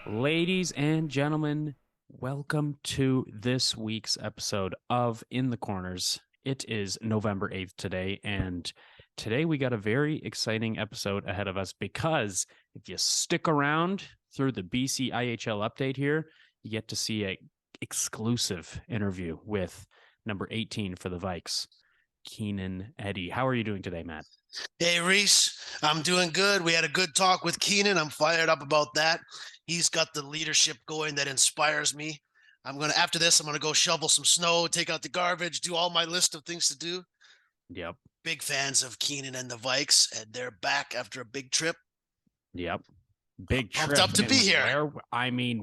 Ladies and gentlemen, welcome to this week's episode of In the Corners. It is November 8th today, and today we got a very exciting episode ahead of us because if you stick around through the BCIHL update here, you get to see a exclusive interview with number 18 for the Vikes, Keenan Eddy. How are you doing today, Matt? Hey, Reese, I'm doing good. We had a good talk with Keenan. I'm fired up about that. He's got the leadership going that inspires me. After this, I'm going to go shovel some snow, take out the garbage, do all my list of things to do. Yep. Big fans of Keenan and the Vikes, and they're back after a big trip. Yep. Big Pumped trip. up to be And here.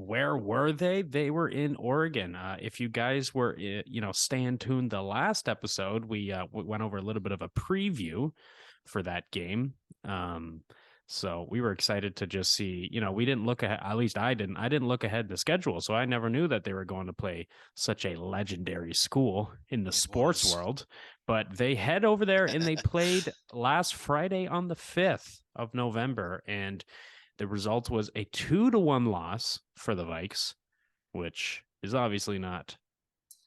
where were they? They were in Oregon. If you guys were, staying tuned the last episode, we went over a little bit of a preview for that game. So we were excited to just see, we didn't look ahead, at least I didn't look ahead the schedule. So I never knew that they were going to play such a legendary school in the It sports was. world. But they head over there and they played last Friday on the 5th of November. And the result was a 2-1 loss for the Vikes, which is obviously not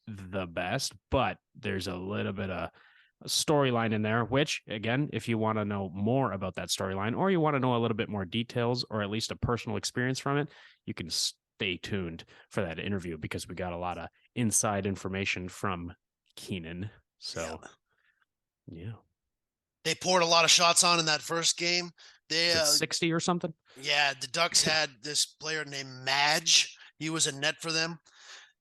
the best, but there's a little bit of storyline in there, which, again, if you want to know more about that storyline or you want to know a little bit more details or at least a personal experience from it, you can stay tuned for that interview because we got a lot of inside information from Keenan. So, yeah. They poured a lot of shots on in that first game. They, Is it 60 or something? yeah, the Ducks had this player named Madge. He was a net for them.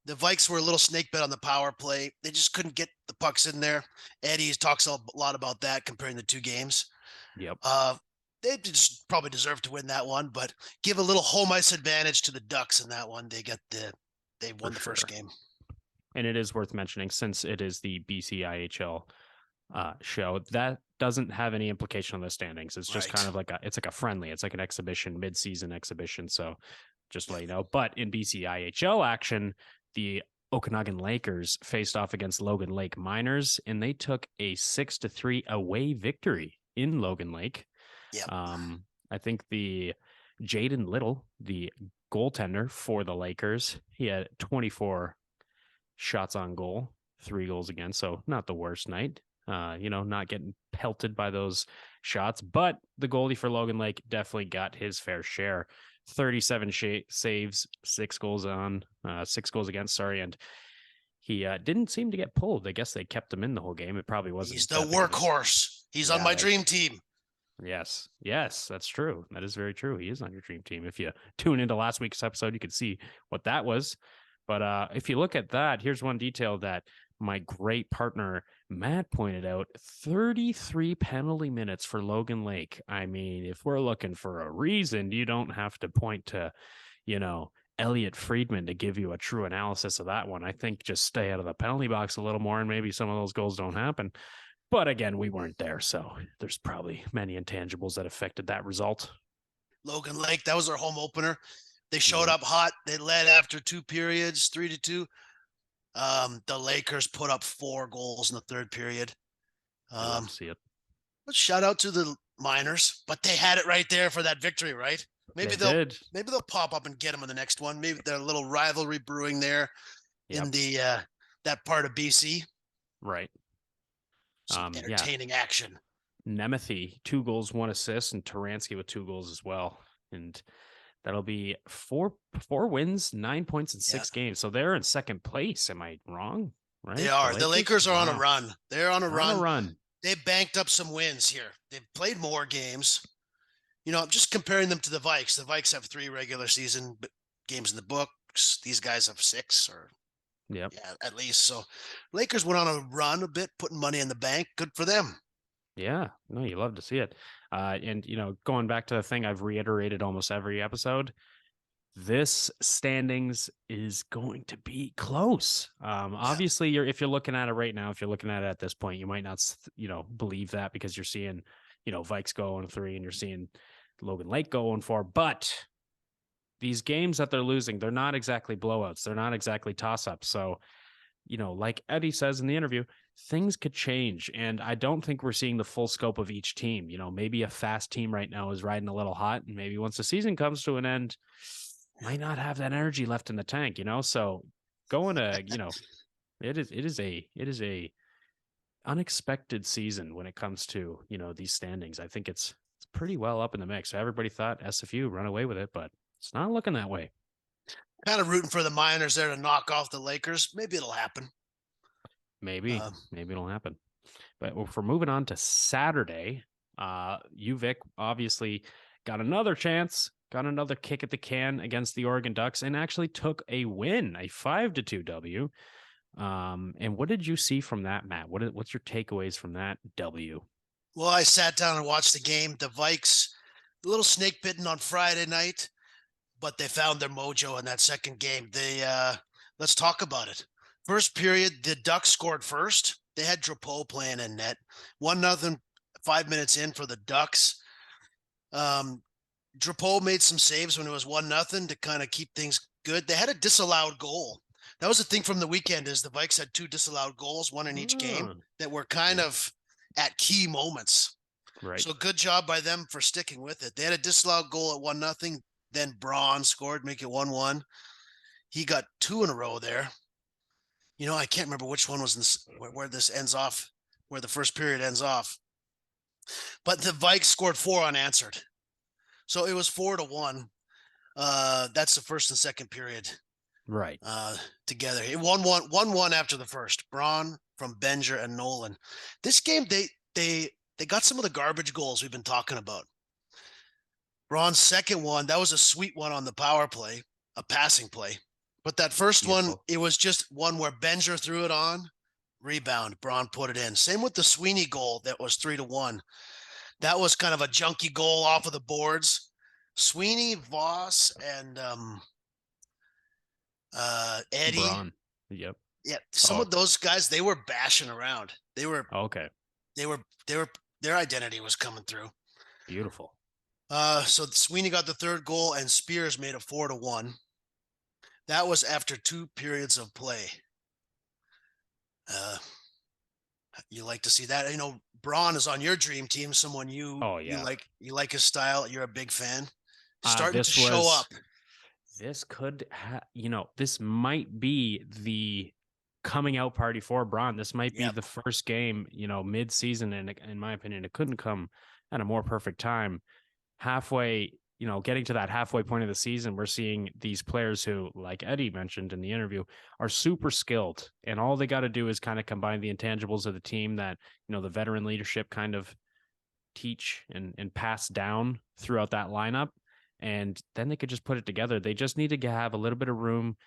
The Vikes were a little snake bit on the power play. They just couldn't get the pucks in there. Eddie talks a lot about that comparing the two games. Yep. They just probably deserve to win that one, but give a little home ice advantage to the Ducks in that one. They For won the sure. first game. And it is worth mentioning, since it is the BCIHL show, that doesn't have any implication on the standings. It's just kind of like it's like a friendly. It's like an exhibition, mid-season exhibition. So just let you know. But in BCIHL action, the Okanagan Lakers faced off against Logan Lake Miners, and they took a 6-3 away victory in Logan Lake. Yep. I think the Jaden Little, the goaltender for the Lakers, he had 24 shots on goal, 3 goals against. So not the worst night. Not getting pelted by those shots, but the goalie for Logan Lake definitely got his fair share. 37 saves, 6 goals against, and he didn't seem to get pulled. I guess they kept him in the whole game. It probably wasn't. He's the workhorse. He's on my dream team. Yes, that's true. That is very true. He is on your dream team. If you tune into last week's episode, you could see what that was. But if you look at that, here's one detail that my great partner Matt pointed out: 33 penalty minutes for Logan Lake. I mean, if we're looking for a reason, you don't have to point to, Elliot Friedman to give you a true analysis of that one. I think just stay out of the penalty box a little more, and maybe some of those goals don't happen. But again, we weren't there, so there's probably many intangibles that affected that result. Logan Lake, that was their home opener. They showed up hot. They led after 2 periods, 3-2. The Lakers put up 4 goals in the third period. I love to see it. But shout out to the Miners, but they had it right there for that victory, right? Maybe they'll pop up and get them in the next one. Maybe there's a little rivalry brewing there in the that part of BC. Right. Some entertaining action. Nemeth, 2 goals, 1 assist, and Taransky with 2 goals as well. And that'll be 4 wins, 9 points in 6 games. So they're in second place. Am I wrong? Right? They are. The Lakers are on a run. They're on a run. They banked up some wins here. They've played more games. I'm just comparing them to the Vikes. The Vikes have 3 regular season games in the books. These guys have 6 or at least. So Lakers went on a run a bit, putting money in the bank. Good for them. Yeah, no, you love to see it. And going back to the thing I've reiterated almost every episode, this standings is going to be close. Obviously, if you're looking at it right now, if you're looking at it at this point, you might not, believe that because you're seeing, Vikes go on 3 and you're seeing Logan Lake go on 4. But these games that they're losing, they're not exactly blowouts. They're not exactly toss-ups. So, like Eddie says in the interview, things could change. And I don't think we're seeing the full scope of each team. Maybe a fast team right now is riding a little hot. And maybe once the season comes to an end, might not have that energy left in the tank, So going to, it is a unexpected season when it comes to, these standings. I think it's pretty well up in the mix. Everybody thought SFU run away with it, but it's not looking that way. Kind of rooting for the Miners there to knock off the Lakers. Maybe it'll happen. Maybe it'll happen. But if we're moving on to Saturday, UVic obviously got another chance, got another kick at the can against the Oregon Ducks, and actually took a win, a 5-2 W. And what did you see from that, Matt? What's your takeaways from that W? Well, I sat down and watched the game. The Vikes, a little snake bitten on Friday night, but they found their mojo in that second game. Let's talk about it. First period, the Ducks scored first. They had Drapeau playing in net. 1-0, 5 minutes in for the Ducks. Drapeau made some saves when it was 1-0 to kind of keep things good. They had a disallowed goal. That was the thing from the weekend is the Vikes had 2 disallowed goals, one in each game, that were kind of at key moments. Right. So good job by them for sticking with it. They had a disallowed goal at 1-0. Then Braun scored, make it 1-1. He got 2 in a row there. I can't remember which one was where this ends off, where the first period ends off. But the Vikes scored 4 unanswered. So it was 4-1. That's the first and second period. Right. Together. It 1-1 after the first. Braun from Benger and Nolan. This game, they got some of the garbage goals we've been talking about. Braun's second one, that was a sweet one on the power play, a passing play. But that first one, it was just one where Benger threw it on, rebound, Braun put it in. Same with the Sweeney goal that was 3-1. That was kind of a junky goal off of the boards. Sweeney, Voss, and Eddy. Braun. Yep. Yeah, some of those guys, they were bashing around. They were okay. They were their identity was coming through. Beautiful. So Sweeney got the third goal and Spears made a 4-1. That was after 2 periods of play. You like to see that. Braun is on your dream team, someone you like his style. You're a big fan. Starting to show up. This could this might be the coming out party for Braun. This might be the first game, mid-season, and in my opinion, it couldn't come at a more perfect time. Halfway, getting to that halfway point of the season, we're seeing these players who, like Eddy mentioned in the interview, are super skilled, and all they got to do is kind of combine the intangibles of the team that, the veteran leadership kind of teach and pass down throughout that lineup. And then they could just put it together. They just need to have a little bit of room,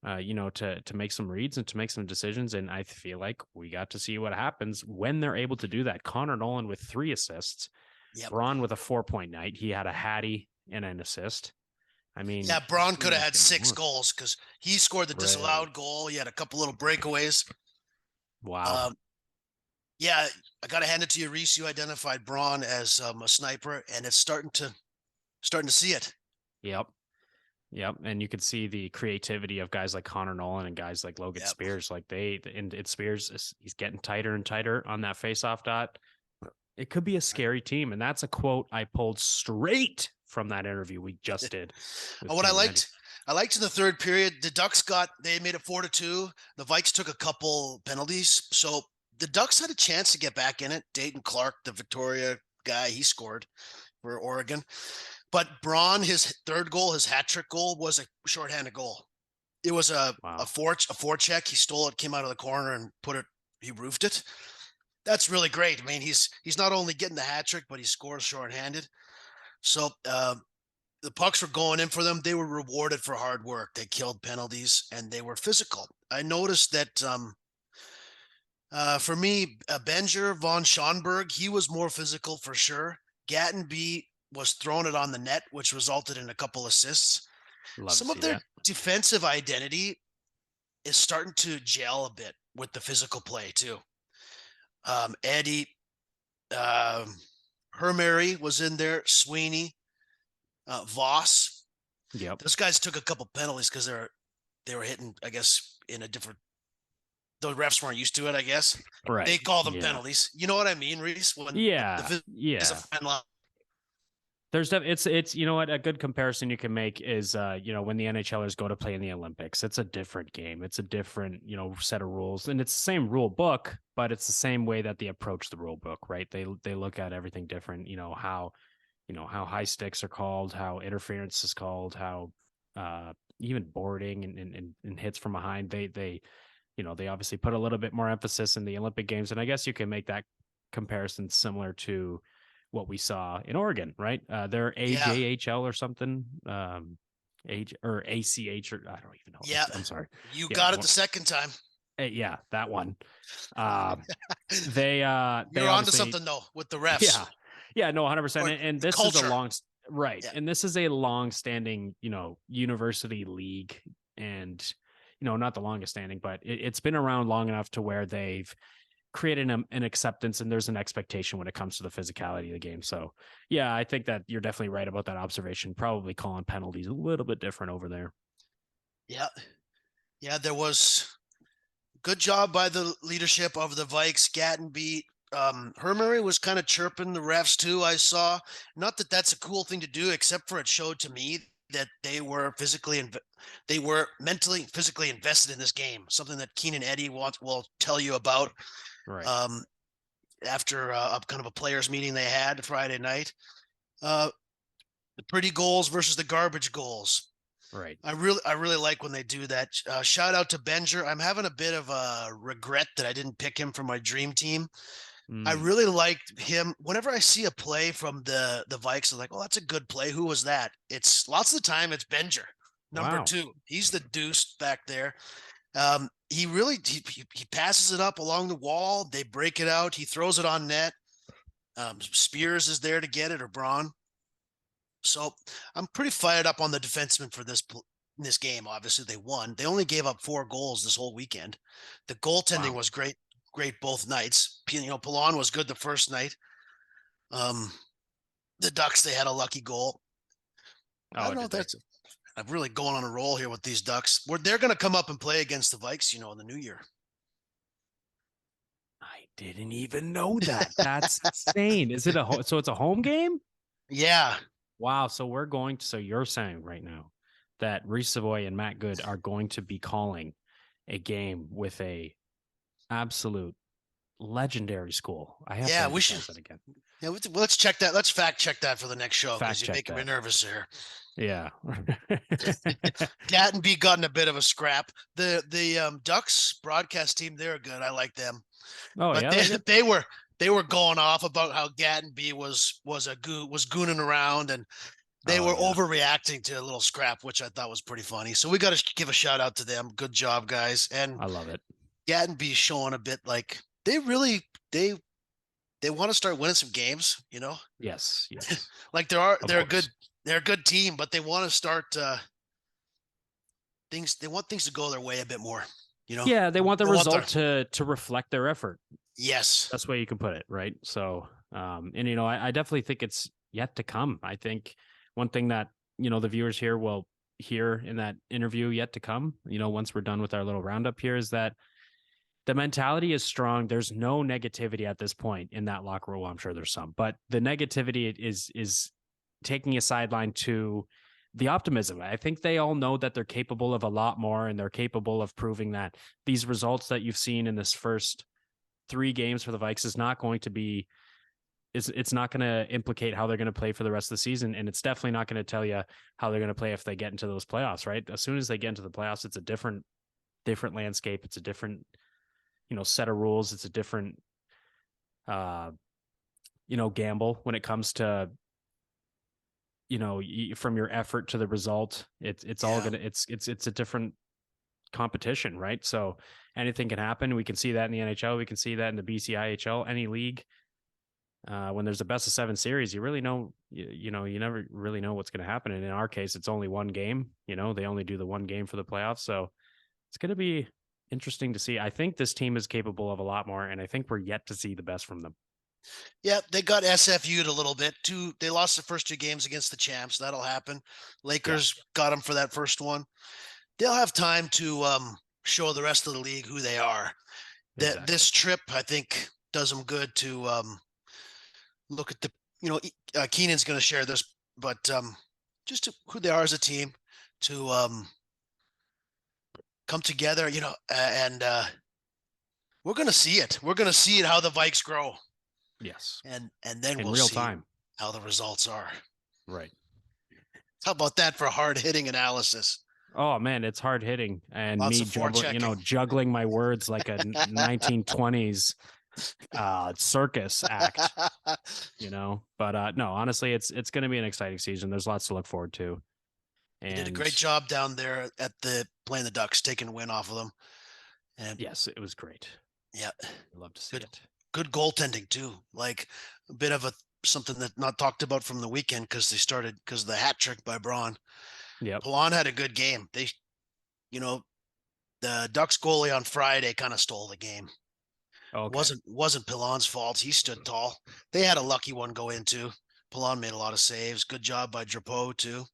to make some reads and to make some decisions. And I feel like we got to see what happens when they're able to do that. Connor Nolan with 3 assists, Braun with a 4-point night. He had a hattie and an assist. I mean, Braun could have had 6 goals because he scored the disallowed goal. He had a couple little breakaways. Wow. I got to hand it to you, Reese. You identified Braun as a sniper, and it's starting to see it. Yep. And you could see the creativity of guys like Connor Nolan and guys like Logan Spears. Like Spears, he's getting tighter and tighter on that faceoff dot. It could be a scary team. And that's a quote I pulled straight from that interview we just did. What I liked in the third period, the Ducks they made it 4-2. The Vikes took a couple penalties. So the Ducks had a chance to get back in it. Dayton Clark, the Victoria guy, he scored for Oregon. But Braun, his third goal, his hat trick goal, was a shorthanded goal. It was a forecheck. He stole it, came out of the corner, and he roofed it. That's really great. I mean, he's not only getting the hat trick, but he scores shorthanded. So the pucks were going in for them. They were rewarded for hard work. They killed penalties, and they were physical. I noticed that for me, Benger, Von Schonberg, he was more physical for sure. Gattenby was throwing it on the net, which resulted in a couple assists. Some of their defensive identity is starting to gel a bit with the physical play too. Eddy, Hermary was in there, Sweeney, Voss. Yep. Those guys took a couple penalties because they were hitting, I guess, in a different. The refs weren't used to it, I guess. Right. They call them penalties. You know what I mean, Reese? When It's you know what, a good comparison you can make is when the NHLers go to play in the Olympics. It's a different game. It's a different, set of rules, and it's the same rule book, but it's the same way that they approach the rule book, right? They look at everything different. How high sticks are called, how interference is called, how even boarding and hits from behind. They obviously put a little bit more emphasis in the Olympic Games, and I guess you can make that comparison similar to what we saw in Oregon, right? They're AJHL or something, age or ACH, or I don't even know. Yeah, I'm sorry. You got it the second time. Yeah, that one. You're onto something though with the refs. Yeah, no, 100%. And this culture. Is a long, right? Yeah. And this is a long-standing, university league, and not the longest standing, but it's been around long enough to where they've created an acceptance, and there's an expectation when it comes to the physicality of the game. So yeah, I think that you're definitely right about that observation. Probably calling penalties a little bit different over there. Yeah, there was good job by the leadership of the Vikes. Gatton beat. Hermurray was kind of chirping the refs too. I saw, not that that's a cool thing to do, except for it showed to me that they were mentally, physically invested in this game. Something that Keenan Eddy will tell you about. Right. After kind of a players meeting they had Friday night, the pretty goals versus the garbage goals. Right. I really like when they do that. Shout out to Benger. I'm having a bit of a regret that I didn't pick him for my dream team. I really liked him. Whenever I see a play from the Vikes, I'm like, oh, that's a good play. Who was that? It's lots of the time it's Benger, number 2. He's the deuce back there. He passes it up along the wall. They break it out. He throws it on net. Spears is there to get it, or Braun. So I'm pretty fired up on the defensemen for this game. Obviously, they won. They only gave up 4 goals this whole weekend. The goaltending was great both nights. Pilon was good the first night. The Ducks, they had a lucky goal. I don't know. I'm really going on a roll here with these Ducks. They're going to come up and play against the Vikes, in the new year. I didn't even know that. That's insane. Is it so it's a home game? Yeah. Wow. So you're saying right now that Reese Savoy and Matt Good are going to be calling a game with a absolute legendary school. We should that again. Yeah, let's check that. Let's fact check that for the next show, because you're making me nervous here. Yeah. Gatton B got in a bit of a scrap. The Ducks broadcast team, they're good. I like them. Oh, but yeah. They were going off about how Gatton B was gooning around, and they were overreacting to a little scrap, which I thought was pretty funny. So we got to give a shout out to them. Good job, guys. And I love it. Gatton B showing a bit like they want to start winning some games, Yes. Like they're a good team, but they want to start things. They want things to go their way a bit more, Yeah, they want the result to reflect their effort. Yes, that's the way you can put it, right? So, and I definitely think it's yet to come. I think one thing that the viewers here will hear in that interview yet to come, once we're done with our little roundup here, is that the mentality is strong. There's no negativity at this point in that locker room. Well, I'm sure there's some, but the negativity is taking a sideline to the optimism. I think they all know that they're capable of a lot more, and they're capable of proving that these results that you've seen in this first 3 games for the Vikes is not going to be, it's not going to implicate how they're going to play for the rest of the season. And it's definitely not going to tell you how they're going to play if they get into those playoffs, right? As soon as they get into the playoffs, it's a different landscape. It's a different, set of rules. It's a different, gamble when it comes to, from your effort to the result. It's all gonna, it's a different competition, right? So anything can happen. We can see that in the NHL. We can see that in the BCIHL, any league. When there's a best of 7 series, you really know, you never really know what's going to happen. And in our case, it's only 1 game. They only do the 1 game for the playoffs. So it's going to be interesting to see. I think this team is capable of a lot more, and I think we're yet to see the best from them. Yeah, they got SFU'd a little bit. They lost the first 2 games against the champs. That'll happen. Lakers got them for that first one. They'll have time to show the rest of the league who they are. Exactly. This trip, I think, does them good to look at the, Keenan's going to share this but just who they are as a team to come together, and we're going to see it. We're going to see it, how the Vikes grow. Yes. And then in we'll real see time how the results are. Right. How about that for hard hitting analysis? Oh man, it's hard hitting, and Lots me of juggling my words like a 1920s circus act, But no, honestly, it's going to be an exciting season. There's lots to look forward to. And he did a great job down there at playing the Ducks, taking a win off of them. And yes, it was great. Yeah, I love to see it. Good goaltending too. Like a bit of something that not talked about from the weekend because of the hat trick by Braun. Yeah, Pilon had a good game. The Ducks goalie on Friday kind of stole the game. Okay. Wasn't Pilon's fault. He stood tall. They had a lucky one go into. Pilon made a lot of saves. Good job by Drapeau too.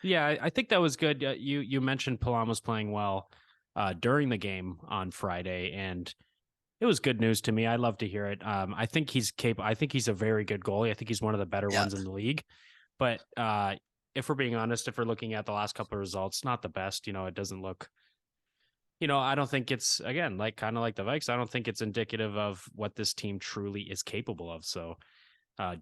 Yeah, I think that was good. You mentioned Pilon was playing well during the game on Friday, and it was good news to me. I love to hear it. I think he's capable. I think he's a very good goalie. I think he's one of the better ones in the league. But if we're being honest, if we're looking at the last couple of results, not the best. It doesn't look. I don't think it's, again, kind of like the Vikes. I don't think it's indicative of what this team truly is capable of. So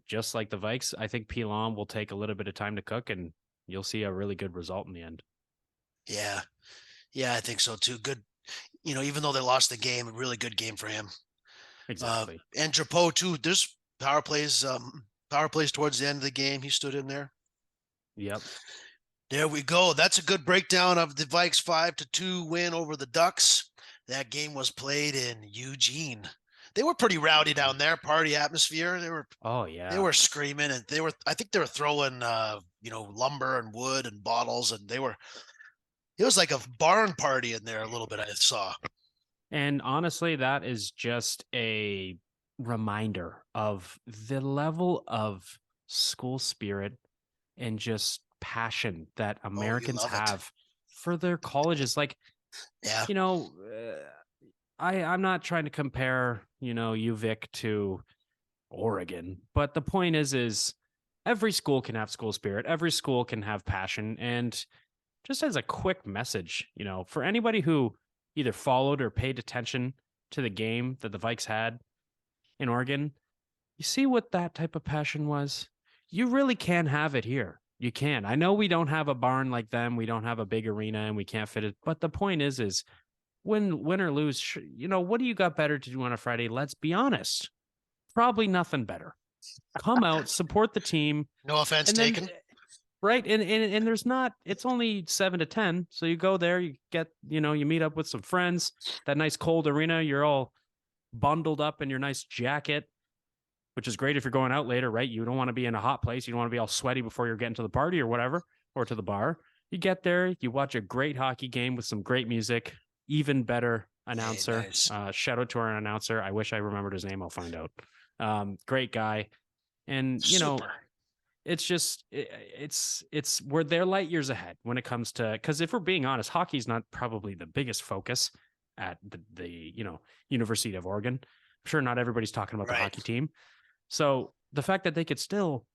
just like the Vikes, I think Pilon will take a little bit of time to cook, and you'll see a really good result in the end. Yeah, I think so too. Good. Even though they lost the game, a really good game for him. Exactly. And Drapeau too. There's power plays towards the end of the game. He stood in there. Yep. There we go. That's a good breakdown of the Vikes 5-2 win over the Ducks. That game was played in Eugene. They were pretty rowdy down there, party atmosphere. They were screaming, and I think they were throwing lumber and wood and bottles, and it was like a barn party in there a little bit, I saw. And honestly, that is just a reminder of the level of school spirit and just passion that Americans have for their colleges. I'm not trying to compare, UVic to Oregon, but the point is every school can have school spirit. Every school can have passion. And just as a quick message, for anybody who either followed or paid attention to the game that the Vikes had in Oregon, you see what that type of passion was? You really can have it here. You can. I know we don't have a barn like them. We don't have a big arena and we can't fit it. But the point is win or lose, what do you got better to do on a Friday? Let's be honest. Probably nothing better. Come out, support the team. No offense taken. Right. And there's not, it's only 7 to 10. So you go there, you get, you meet up with some friends, that nice cold arena, you're all bundled up in your nice jacket, which is great if you're going out later, right? You don't want to be in a hot place. You don't want to be all sweaty before you're getting to the party or whatever, or to the bar. You get there, you watch a great hockey game with some great music, even better announcer. Hey, nice. Shout out to our announcer. I wish I remembered his name. I'll find out. Great guy. And, Super. It's just, it's we're they're light years ahead when it comes to, because if we're being honest, hockey's not probably the biggest focus at the University of Oregon. I'm sure not everybody's talking about the hockey team. So the fact that they could still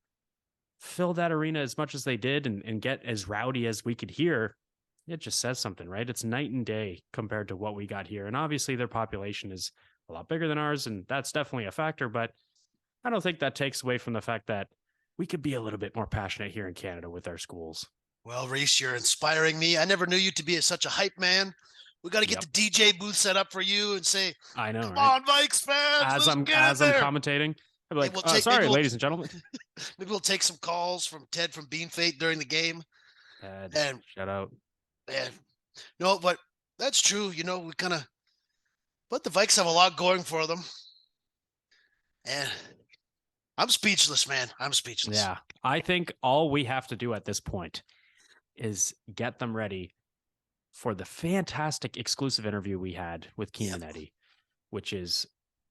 fill that arena as much as they did and get as rowdy as we could hear, it just says something, right? It's night and day compared to what we got here. And obviously their population is a lot bigger than ours, and that's definitely a factor, but I don't think that takes away from the fact that we could be a little bit more passionate here in Canada with our schools. Well, Reese, you're inspiring me. I never knew you to be such a hype man. We got to get the DJ booth set up for you and say, I know, come on, Vikes fans. As I'm commentating, I'll be like, sorry, ladies and gentlemen. Maybe we'll take some calls from Ted from Bean Fate during the game. And shout out. And no, but that's true. But the Vikes have a lot going for them. And I'm speechless, man. I'm speechless. Yeah. I think all we have to do at this point is get them ready for the fantastic exclusive interview we had with Keenan Eddy, which is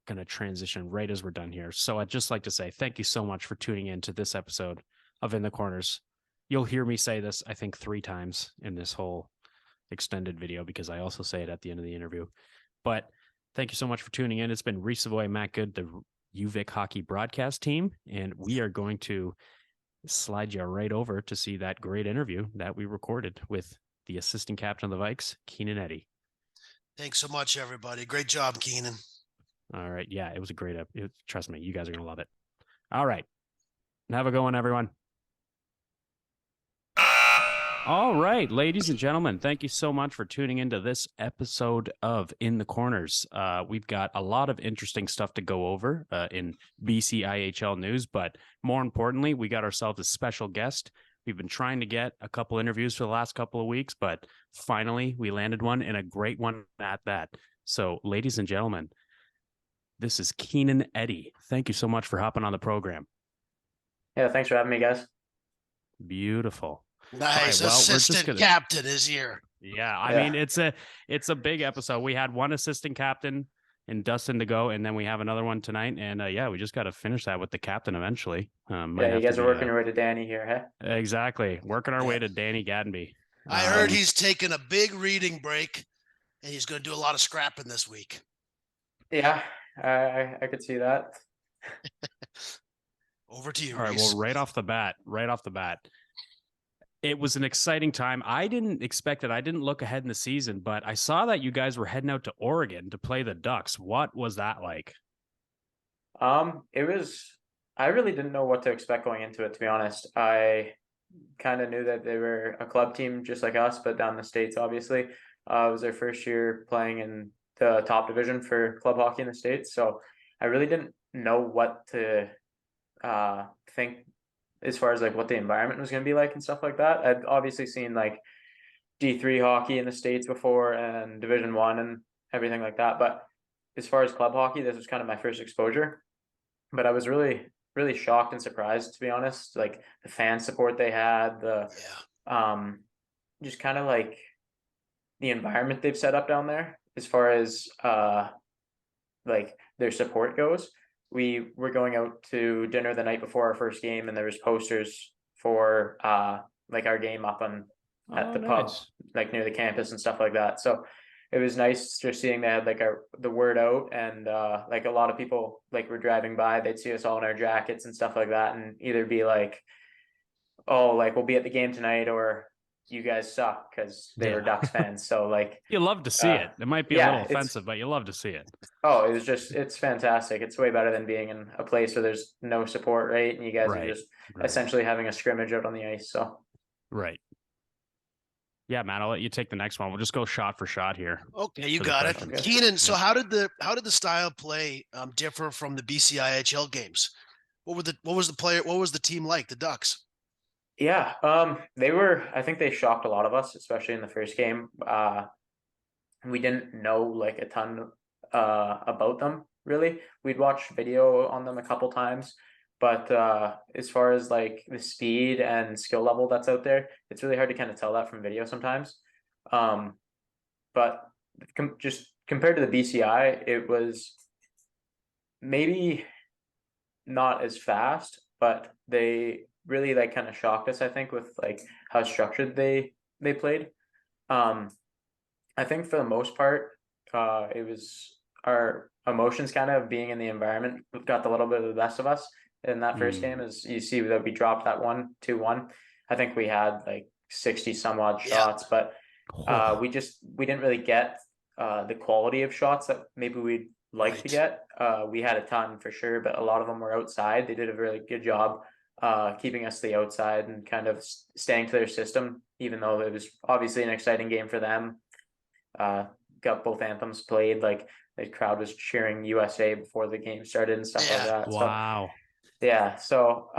going to transition right as we're done here. So I'd just like to say thank you so much for tuning in to this episode of In the Corners. You'll hear me say this, I think, 3 times in this whole extended video, because I also say it at the end of the interview. But thank you so much for tuning in. It's been Reese Savoy, Matt Good, the UVic hockey broadcast team, and we are going to slide you right over to see that great interview that we recorded with the assistant captain of the Vikes, Keenan Eddy. Thanks so much, everybody. Great job, Keenan. All right. Yeah, it was a great trust me, you guys are going to love it. All right. Have a good one, everyone. All right, ladies and gentlemen, thank you so much for tuning into this episode of In the Corners. We've got a lot of interesting stuff to go over in BCIHL news, but more importantly, we got ourselves a special guest. We've been trying to get a couple interviews for the last couple of weeks, but finally we landed one, and a great one at that. So, ladies and gentlemen, this is Keenan Eddy. Thank you so much for hopping on the program. Yeah, thanks for having me, guys. Beautiful. Nice. Right, well, assistant captain is here. Yeah, I mean, it's a big episode. We had one assistant captain and Dustin to go, and then we have another one tonight. And we just got to finish that with the captain eventually. You guys are working your way to Danny here, huh? Exactly. Working our way to Danny Gaddenby. I heard he's taking a big reading break, and he's going to do a lot of scrapping this week. Yeah, I could see that. Over to you, All right, Reese. well, right off the bat, it was an exciting time. I didn't expect it. I didn't look ahead in the season, but I saw that you guys were heading out to Oregon to play the Ducks. What was that like? It was, I really didn't know what to expect going into it, to be honest. I kind of knew that they were a club team just like us, but down in the States, obviously. It was their first year playing in the top division for club hockey in the States. So I really didn't know what to think as far as like what the environment was going to be like and stuff like that. I'd obviously seen like D3 hockey in the States before and Division 1 and everything like that. But as far as club hockey, this was kind of my first exposure. But I was really, really shocked and surprised, to be honest. Like the fan support they had, just kind of like the environment they've set up down there as far as like their support goes. We were going out to dinner the night before our first game, and there was posters for like our game up at the pub, like near the campus and stuff like that. So it was nice just seeing they had like the word out, and like a lot of people like were driving by, they'd see us all in our jackets and stuff like that, and either be like, "Oh, like we'll be at the game tonight," or "You guys suck," because they were Ducks fans. So like you love to see it. It might be a little offensive, but you love to see it. Oh, it's fantastic. It's way better than being in a place where there's no support, right? And you guys are just essentially having a scrimmage out on the ice. So right. Yeah, Matt, I'll let you take the next one. We'll just go shot for shot here. Okay, you got it. Okay. Keenan, so how did the style of play differ from the BCIHL games? What was the team like, the Ducks? Yeah, I think they shocked a lot of us, especially in the first game. We didn't know like a ton about them, really. We'd watched video on them a couple times, but as far as like the speed and skill level that's out there, it's really hard to kind of tell that from video sometimes. But just compared to the BCI, it was maybe not as fast, but they really like kind of shocked us, I think, with like how structured they played. I think for the most part, it was our emotions kind of being in the environment got a little bit of the best of us in that first game. As you see that we dropped that 1-2-1. I think we had like 60 some odd shots, but we didn't really get the quality of shots that maybe we'd like to get. We had a ton for sure, but a lot of them were outside. They did a really good job keeping us to the outside and kind of staying to their system, even though it was obviously an exciting game for them. Got both anthems played, like the crowd was cheering USA before the game started and stuff like that. Wow. So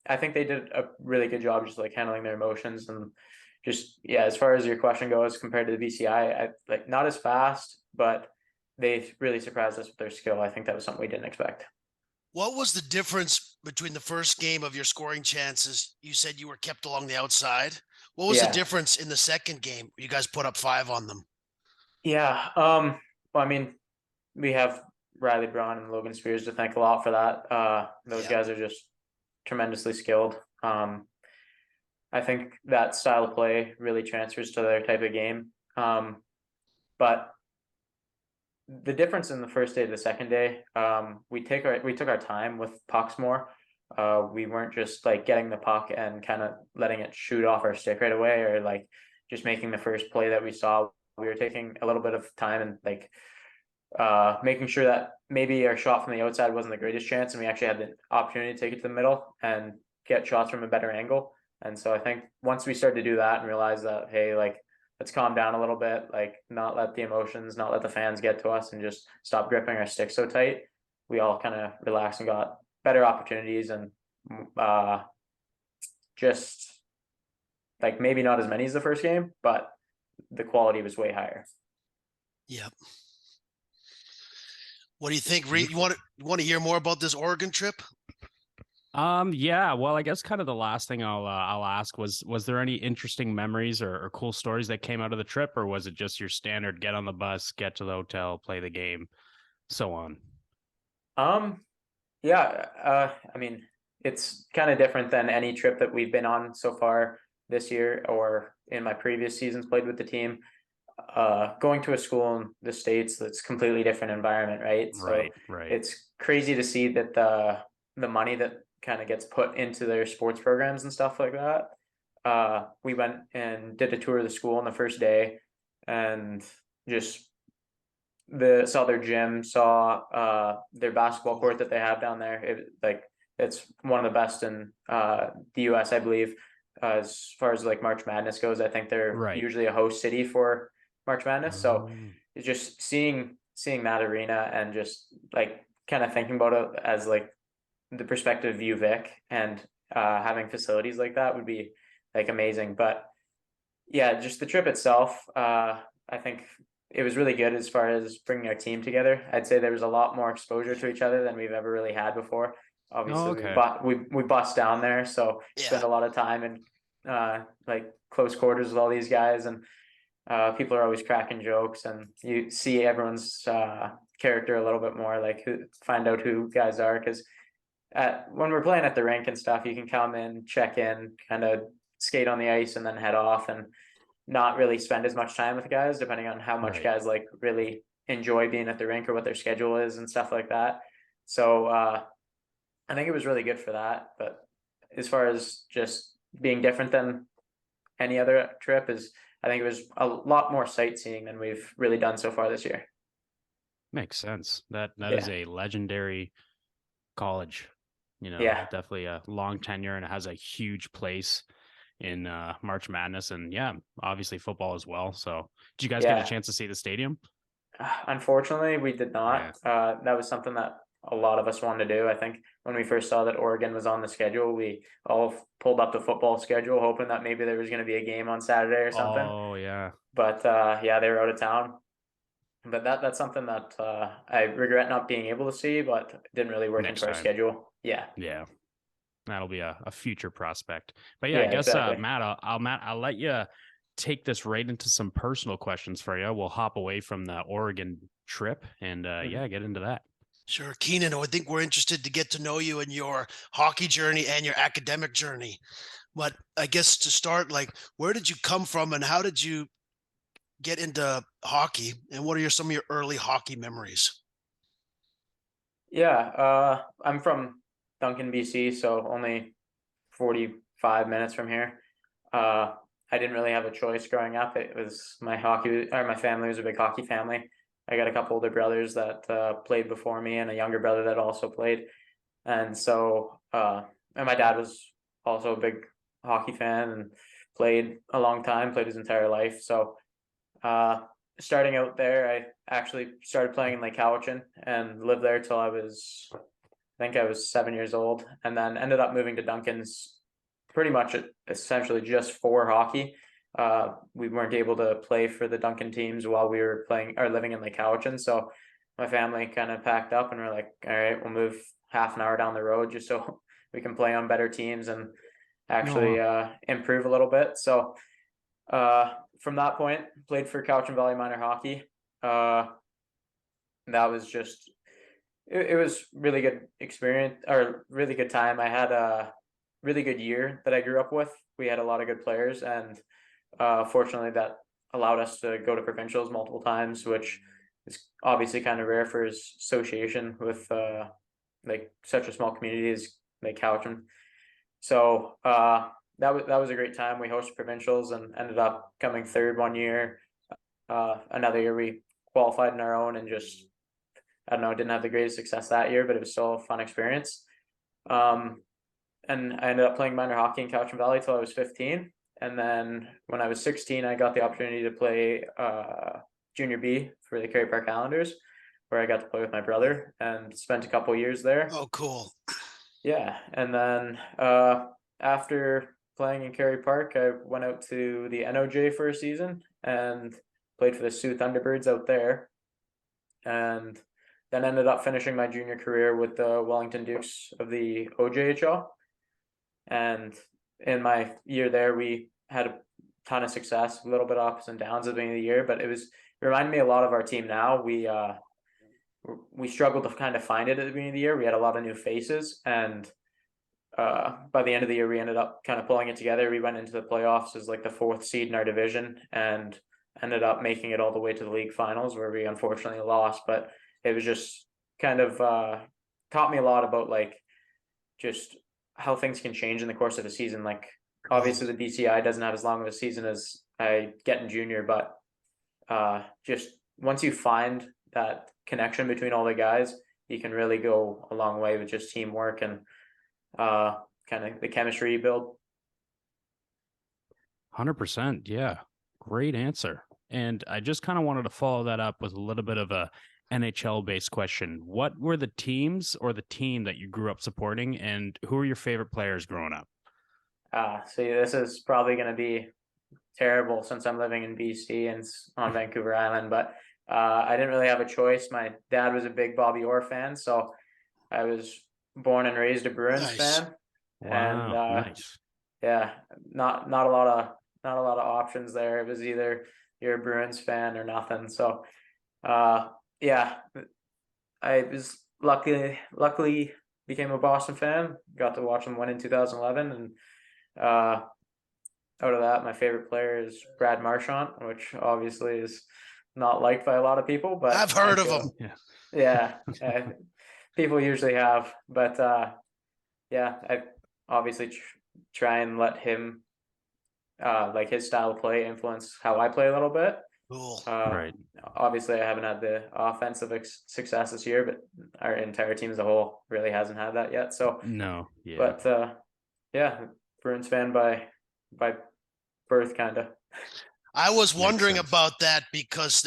I think they did a really good job just like handling their emotions, and just as far as your question goes, compared to the BCI, I like not as fast, but they really surprised us with their skill. I think that was something we didn't expect. What was the difference between the first game of your scoring chances? You said you were kept along the outside. What was the difference in the second game? You guys put up 5 on them. Yeah. Well, I mean, we have Riley Braun and Logan Spears to thank a lot for that. Those guys are just tremendously skilled. I think that style of play really transfers to their type of game. But the difference in the first day to the second day, we took our time with pucks more. we weren't just like getting the puck and kind of letting it shoot off our stick right away, or like just making the first play that we saw. We were taking a little bit of time and like making sure that maybe our shot from the outside wasn't the greatest chance, and we actually had the opportunity to take it to the middle and get shots from a better angle. And so I think once we started to do that and realize that, hey, like, let's calm down a little bit, like not let the emotions, not let the fans get to us, and just stop gripping our stick so tight, we all kind of relaxed and got better opportunities, and just like maybe not as many as the first game, but the quality was way higher. Yep. What do you think, Reed? You want to hear more about this Oregon trip? Yeah, well, I guess kind of the last thing I'll ask was there any interesting memories or cool stories that came out of the trip, or was it just your standard get on the bus, get to the hotel, play the game, so on? Yeah, I mean, it's kind of different than any trip that we've been on so far this year or in my previous seasons played with the team. Going to a school in the States, that's completely different environment, right? So right. it's crazy to see that the money that kind of gets put into their sports programs and stuff like that. We went and did a tour of the school on the first day, and just saw their gym, saw their basketball court that they have down there. It's one of the best in the US, I believe. As far as like March Madness goes, I think they're usually a host city for March Madness. So it's just seeing that arena and just like kind of thinking about it as like the perspective of UVic, and having facilities like that would be like amazing. But yeah, just the trip itself, I think it was really good as far as bringing our team together. I'd say there was a lot more exposure to each other than we've ever really had before. Obviously, we bust down there, so spend a lot of time in like close quarters with all these guys, and people are always cracking jokes, and you see everyone's character a little bit more, like find out who guys are, because when we're playing at the rink and stuff, you can come in, check in, kind of skate on the ice, and then head off, and not really spend as much time with guys, depending on how much guys like really enjoy being at the rink or what their schedule is and stuff like that. So I think it was really good for that. But as far as just being different than any other trip, I think it was a lot more sightseeing than we've really done so far this year. Makes sense. That is a legendary college, definitely a long tenure, and it has a huge place in March Madness, and obviously football as well. So did you guys get a chance to see the stadium? Unfortunately, we did not. That was something that a lot of us wanted to do. I think when we first saw that Oregon was on the schedule, we all pulled up the football schedule, hoping that maybe there was going to be a game on Saturday or something. Oh yeah. But they were out of town. But that's something that I regret not being able to see, but didn't really work into our schedule. Yeah. That'll be a future prospect. But I guess exactly. Matt, I'll let you take this right into some personal questions for you. We'll hop away from the Oregon trip and get into that. Sure. Keenan, I think we're interested to get to know you and your hockey journey and your academic journey. But I guess to start, like, where did you come from and how did you get into hockey, and what are some of your early hockey memories? I'm from Duncan, BC, so only 45 minutes from here. I didn't really have a choice growing up. It was my family was a big hockey family. I got a couple older brothers that played before me, and a younger brother that also played. And so, and my dad was also a big hockey fan and played a long time, played his entire life. So starting out there, I actually started playing in Lake Cowichan and lived there till I think I was 7 years old, and then ended up moving to Duncan's pretty much essentially just for hockey. We weren't able to play for the Duncan teams while we were playing or living in Lake Cowichan. So my family kind of packed up and we're like, all right, we'll move half an hour down the road just so we can play on better teams and actually improve a little bit. So from that point, played for Cowichan Valley Minor Hockey. That was just, it was really good experience, or really good time. I had a really good year that I grew up with. We had a lot of good players, and fortunately that allowed us to go to provincials multiple times, which is obviously kind of rare for his association with like such a small community as Lake Cowichan. So that was a great time. We hosted provincials and ended up coming third one year. Another year we qualified in our own and just, I don't know, didn't have the greatest success that year, but it was still a fun experience. And I ended up playing minor hockey in Cowichan Valley till I was 15. And then when I was 16, I got the opportunity to play Junior B for the Kerry Park Islanders, where I got to play with my brother and spent a couple years there. Oh, cool. Yeah. And then after playing in Kerry Park, I went out to the NOJ for a season and played for the Sioux Thunderbirds out there. And then ended up finishing my junior career with the Wellington Dukes of the OJHL. And in my year there, we had a ton of success, a little bit of ups and downs at the beginning of the year, but it reminded me a lot of our team now. We struggled to kind of find it at the beginning of the year. We had a lot of new faces, and by the end of the year, we ended up kind of pulling it together. We went into the playoffs as like the 4th seed in our division and ended up making it all the way to the league finals, where we unfortunately lost. But it was just kind of taught me a lot about like just how things can change in the course of a season. Like obviously the BCI doesn't have as long of a season as I get in junior, but just once you find that connection between all the guys, you can really go a long way with just teamwork and kind of the chemistry you build. 100%. Yeah. Great answer. And I just kind of wanted to follow that up with a little bit of a NHL based question. What were the teams or the team that you grew up supporting, and who were your favorite players growing up? See, this is probably going to be terrible since I'm living in BC and on Vancouver Island, but I didn't really have a choice. My dad was a big Bobby Orr fan, so I was born and raised a Bruins fan. Wow, And nice. Yeah, not a lot of options there. It was either you're a Bruins fan or nothing. So yeah, I was luckily became a Boston fan. Got to watch them win in 2011, and out of that, my favorite player is Brad Marchand, which obviously is not liked by a lot lot but I've heard of him. Yeah, people usually have, but yeah, I obviously try and let him like his style of play influence how I play a little bit. Cool. Right. Obviously, I haven't had the offensive success this year, but our entire team as a whole really hasn't had that yet. So no, yeah. But yeah, Bruins fan by birth, kind of. I was wondering about that because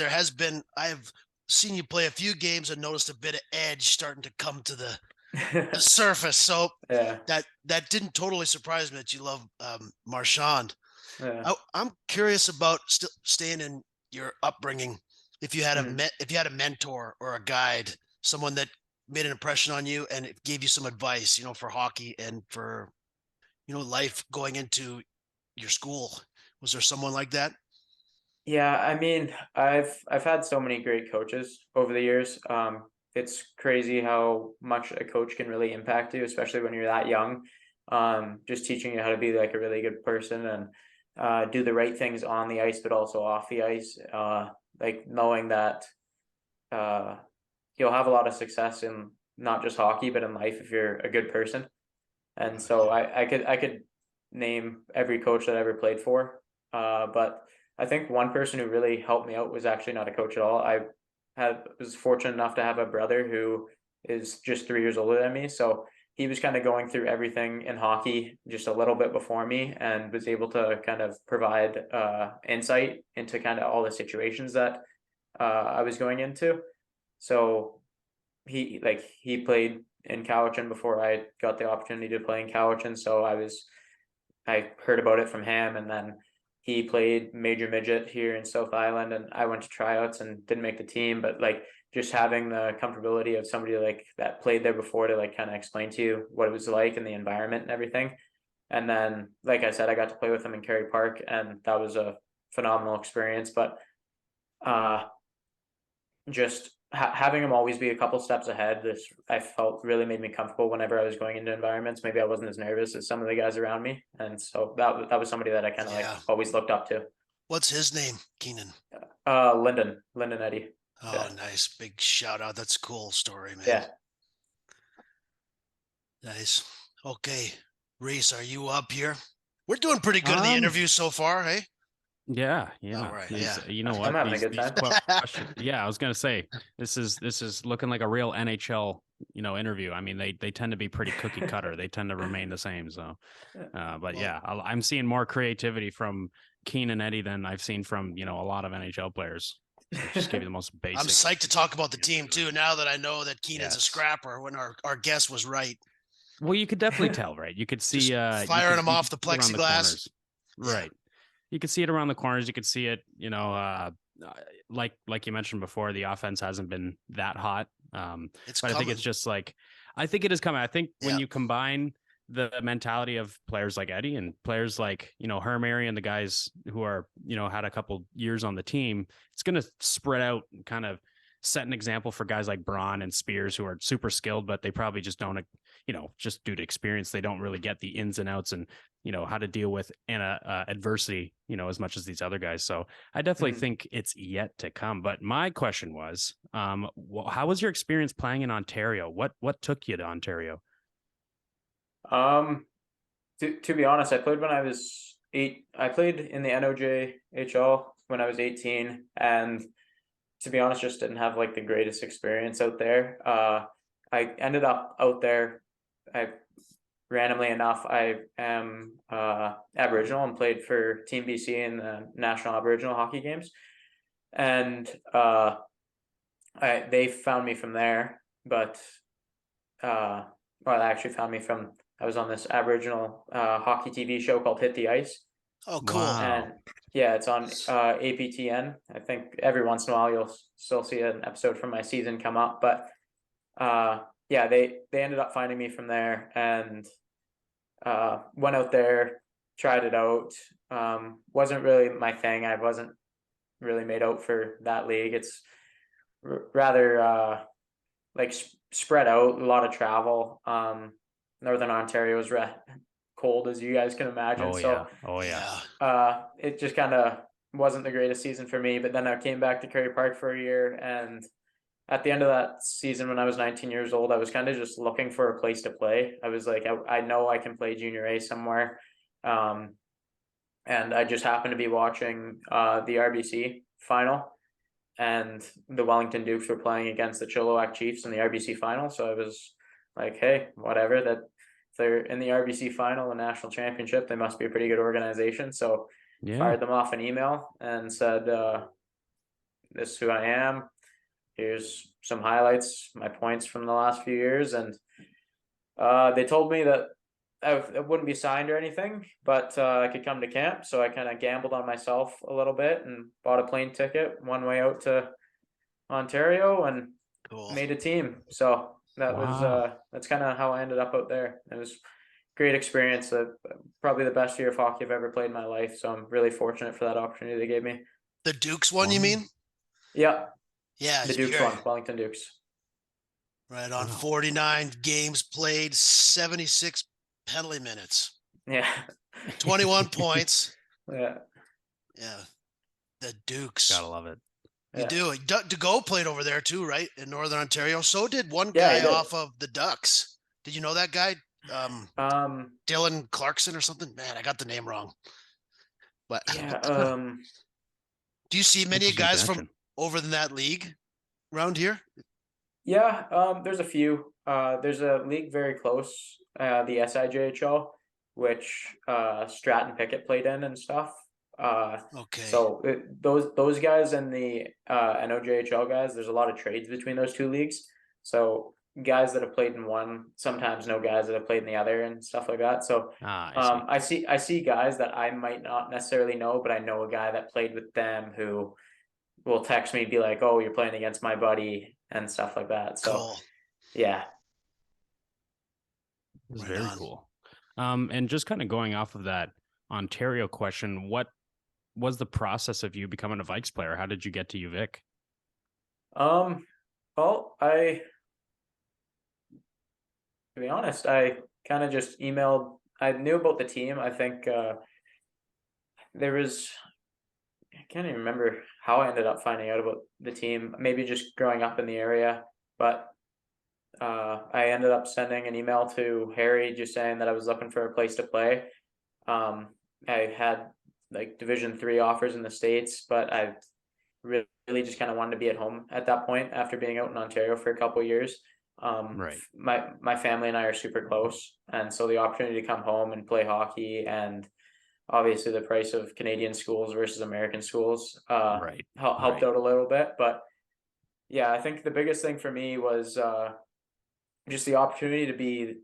I've seen you play a few games and noticed a bit of edge starting to come to the surface. So yeah, that didn't totally surprise me that you love Marchand. Yeah. I'm curious about still staying in your upbringing. If you had a mentor or a guide, someone that made an impression on you and it gave you some advice, for hockey and for, life going into your school. Was there someone like that? Yeah, I mean, I've had so many great coaches over the years. It's crazy how much a coach can really impact you, especially when you're that young. Just teaching you how to be like a really good person and do the right things on the ice, but also off the ice. Like knowing that you'll have a lot of success in not just hockey, but in life if you're a good person. And so I could name every coach that I ever played for. But I think one person who really helped me out was actually not a coach at all. I was fortunate enough to have a brother who is just 3 years older than me. So he was kind of going through everything in hockey just a little bit before me and was able to kind of provide insight into kind of all the situations that I was going into. So he played in Cowichan before I got the opportunity to play in Cowichan. So I heard about it from him, and then he played major midget here in South Island, and I went to tryouts and didn't make the team, but like just having the comfortability of somebody like that played there before to like kind of explain to you what it was like and the environment and everything. And then, like I said, I got to play with him in Kerry Park, and that was a phenomenal experience. But just having him always be a couple steps ahead, I felt really made me comfortable whenever I was going into environments. Maybe I wasn't as nervous as some of the guys around me, and so that was somebody that I kind of like always looked up to. What's his name, Keenan? Lyndon Eddy. Oh, yeah. Nice, big shout out. That's a cool story, man. Yeah, nice. Okay, Reese, are you up here? We're doing pretty good in the interview so far, hey? Yeah. All right, You know what? I'm having a good These time. questions. Yeah, I was gonna say this is looking like a real NHL, interview. I mean, they tend to be pretty cookie cutter. They tend to remain the same. So, but Well, yeah, I'm seeing more creativity from Keenan Eddy than I've seen from a lot of NHL players. So just give you the most basic. I'm psyched to talk about the team too. Now that I know that Keenan's a Yes. scrapper, when our guest was right. Well, you could definitely tell, right? You could see firing him off the around the plexiglass. corners. Right. You could see it around the corners. You could see it, like you mentioned before, the offense hasn't been that hot. It's but I think it's just like, I think it is coming. I think when you combine the mentality of players like Eddy and players like, Hermary and the guys who are, had a couple years on the team, it's going to spread out and kind of set an example for guys like Braun and Spears who are super skilled, but they probably just don't, just due to experience, they don't really get the ins and outs and, how to deal with adversity, as much as these other guys. So I definitely think it's yet to come. But my question was, how was your experience playing in Ontario? What took you to Ontario? To be honest, I played when I was 8. I played in the NOJHL when I was 18, and to be honest, just didn't have like the greatest experience out there. I ended up out there. Randomly enough, I am Aboriginal and played for Team BC in the National Aboriginal Hockey Games, and they found me from there. But well, they actually found me from, I was on this Aboriginal hockey TV show called Hit the Ice. Oh, cool! Wow. And yeah, it's on APTN. I think every once in a while you'll still see an episode from my season come up, but yeah, they ended up finding me from there, and went out there, tried it out. Wasn't really my thing. I wasn't really made out for that league. It's rather like spread out, a lot of travel. Northern Ontario is cold, as you guys can imagine. Oh yeah. It just kind of wasn't the greatest season for me. But then I came back to Curry Park for a year, and at the end of that season, when I was 19 years old, I was kind of just looking for a place to play. I was like, I know I can play junior A somewhere. And I just happened to be watching the RBC final, and the Wellington Dukes were playing against the Chilliwack Chiefs in the RBC final. So I was like, hey, whatever, that if they're in the RBC final, the national championship, they must be a pretty good organization. So fired them off an email and said, this is who I am. Here's some highlights, my points from the last few years. And they told me that I wouldn't be signed or anything, but I could come to camp. So I kind of gambled on myself a little bit and bought a plane ticket one way out to Ontario and made a team. So that was that's kind of how I ended up out there. It was a great experience. Probably the best year of hockey I've ever played in my life. So I'm really fortunate for that opportunity they gave me. The Dukes one, you mean? Yeah. Yeah, the Dukes won, Wellington Dukes. Right on. 49 games played, 76 penalty minutes. Yeah. 21 points. Yeah. Yeah. The Dukes. Gotta love it. You do. DeGo played over there too, right? In Northern Ontario. So did one guy off of the Ducks. Did you know that guy? Dylan Clarkson or something? Man, I got the name wrong. But yeah. Do you see many guys from over in that league around here? Yeah, there's a few. There's a league very close, the SIJHL, which Stratton Pickett played in and stuff. Okay. So those guys and the NOJHL guys, there's a lot of trades between those two leagues. So guys that have played in one sometimes know guys that have played in the other and stuff like that. So I see guys that I might not necessarily know, but I know a guy that played with them who will text me and be like, oh, you're playing against my buddy and stuff like that. So yeah. It's very cool. And just kind of going off of that Ontario question, what was the process of you becoming a Vikes player? How did you get to UVic? Well, to be honest, I kind of just emailed. I knew about the team. I think there was, I can't even remember how I ended up finding out about the team. Maybe just growing up in the area, but I ended up sending an email to Harry just saying that I was looking for a place to play. I had like Division 3 offers in the States, but I really just kind of wanted to be at home at that point after being out in Ontario for a couple of years. Right. My family and I are super close, and so the opportunity to come home and play hockey, and obviously the price of Canadian schools versus American schools Right. helped out a little bit. But yeah, I think the biggest thing for me was just the opportunity to be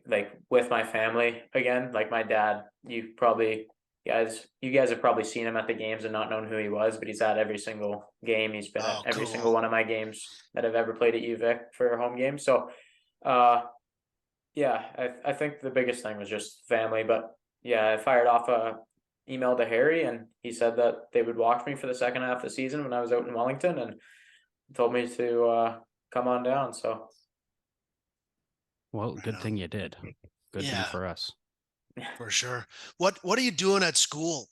like with my family again. Like my dad, you guys have probably seen him at the games and not known who he was, but he's at every single game. He's been at every single one of my games that I've ever played at UVic for a home game. So yeah, I think the biggest thing was just family. But yeah, I fired off a email to Harry, and he said that they would watch me for the second half of the season when I was out in Wellington, and told me to come on down. So well, good thing you did. Good thing for us. For sure. What are you doing at school,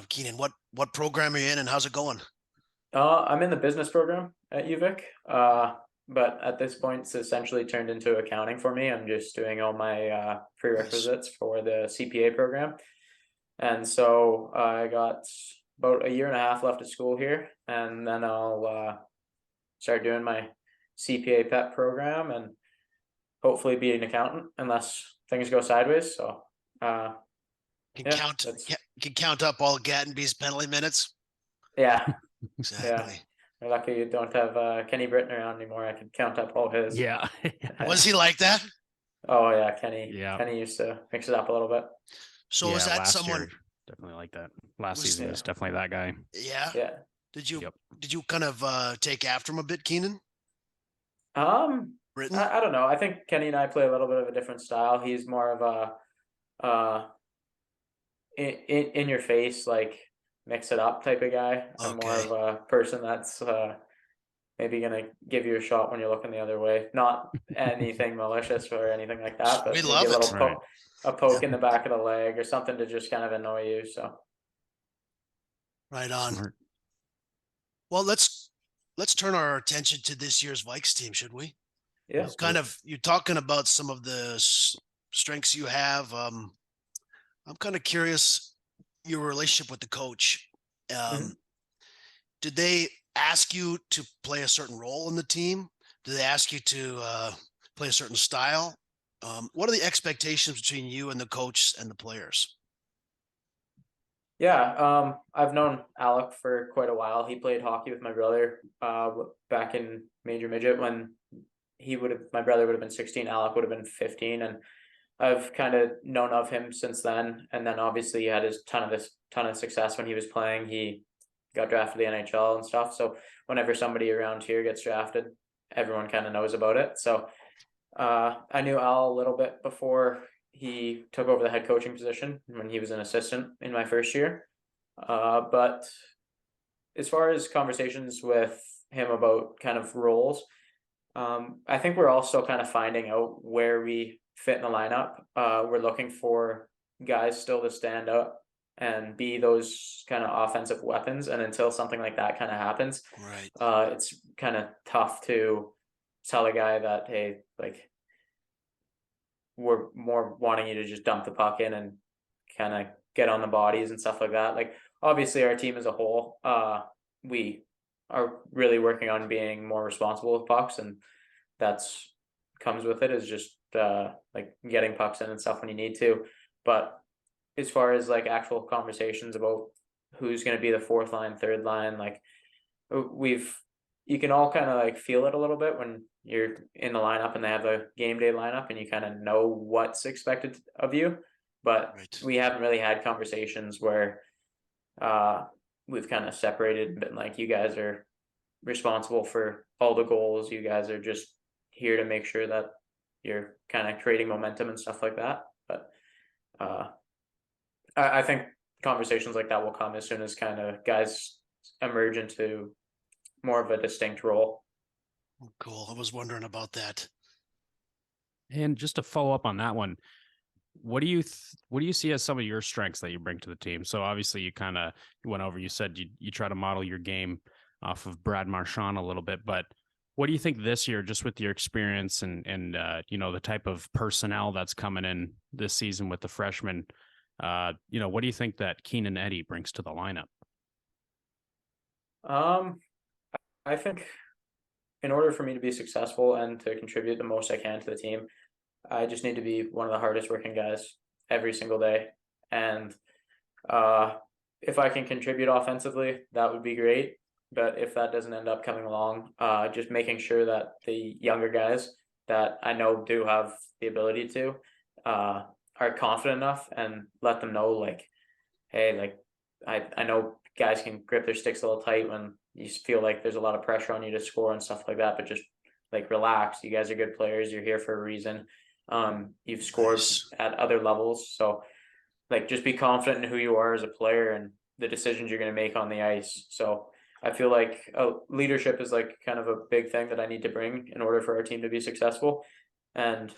Keenan? What program are you in, and how's it going? I'm in the business program at UVic. But at this point, it's essentially turned into accounting for me. I'm just doing all my prerequisites for the CPA program. And so I got about a year and a half left of school here, and then I'll start doing my CPA PEP program and hopefully be an accountant unless things go sideways. So can count up all Gattenby's penalty minutes. Yeah, exactly. Yeah. We're lucky you don't have Kenny Britton around anymore. I can count up all his. Yeah. Was he like that? Oh yeah, Kenny. Yeah. Kenny used to mix it up a little bit. So was that someone year, definitely like that? Last season was definitely that guy. Yeah. Yeah. Did you kind of take after him a bit, Keenan? Britton? I don't know. I think Kenny and I play a little bit of a different style. He's more of a in your face, like mix it up type of guy. Okay. I'm more of a person that's maybe gonna give you a shot when you're looking the other way. Not anything malicious or anything like that, but we love a little a poke in the back of the leg or something to just kind of annoy you. So right on. Smart. Well, let's turn our attention to this year's Vikes team, should we? Yeah. You're talking about some of the strengths you have. I'm kind of curious your relationship with the coach. Did they ask you to play a certain role in the team? Did they ask you to play a certain style? What are the expectations between you and the coach and the players? Yeah, I've known Alec for quite a while. He played hockey with my brother back in Major Midget when my brother would have been 16, Alec would have been 15, and I've kind of known of him since then. And then obviously he had his ton of success when he was playing. He got drafted to the NHL and stuff. So whenever somebody around here gets drafted, everyone kind of knows about it. So I knew Al a little bit before he took over the head coaching position when he was an assistant in my first year. But as far as conversations with him about kind of roles, I think we're all still kind of finding out where we fit in the lineup. We're looking for guys still to stand up and be those kind of offensive weapons. And until something like that kind of happens, right, it's kind of tough to tell a guy that, hey, like, we're more wanting you to just dump the puck in and kind of get on the bodies and stuff like that. Like, obviously our team as a whole, we are really working on being more responsible with pucks, and that's comes with it is just like getting pucks in and stuff when you need to. But as far as like actual conversations about who's going to be the fourth line, third line, like you can all kind of like feel it a little bit when you're in the lineup and they have the game day lineup and you kind of know what's expected of you. But we haven't really had conversations where we've kind of separated and been like, you guys are responsible for all the goals. You guys are just here to make sure that you're kind of creating momentum and stuff like that. But I think conversations like that will come as soon as kind of guys emerge into more of a distinct role. Cool. I was wondering about that. And just to follow up on that one, what do you see as some of your strengths that you bring to the team? So obviously you kind of went over, you said you try to model your game off of Brad Marchand a little bit, but What do you think this year, just with your experience and the type of personnel that's coming in this season with the freshmen? What do you think that Keenan Eddy brings to the lineup? I think in order for me to be successful and to contribute the most I can to the team, I just need to be one of the hardest working guys every single day. And if I can contribute offensively, that would be great. But if that doesn't end up coming along, just making sure that the younger guys that I know do have the ability to are confident enough, and let them know, like, hey, like I know guys can grip their sticks a little tight when you feel like there's a lot of pressure on you to score and stuff like that, but just like relax. You guys are good players. You're here for a reason. You've scored at other levels. So like, just be confident in who you are as a player and the decisions you're going to make on the ice. So I feel like leadership is like kind of a big thing that I need to bring in order for our team to be successful. And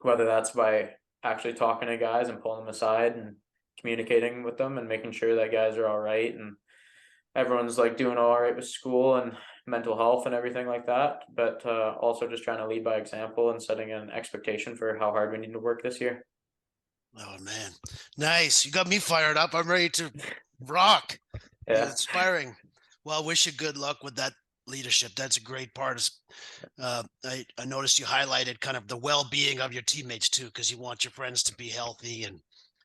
whether that's by actually talking to guys and pulling them aside and communicating with them and making sure that guys are all right and everyone's like doing all right with school and mental health and everything like that, but also just trying to lead by example and setting an expectation for how hard we need to work this year. Oh man, nice! You got me fired up. I'm ready to rock. Yeah, inspiring. Well, wish you good luck with that leadership. That's a great part. I noticed you highlighted kind of the well-being of your teammates too, because you want your friends to be healthy and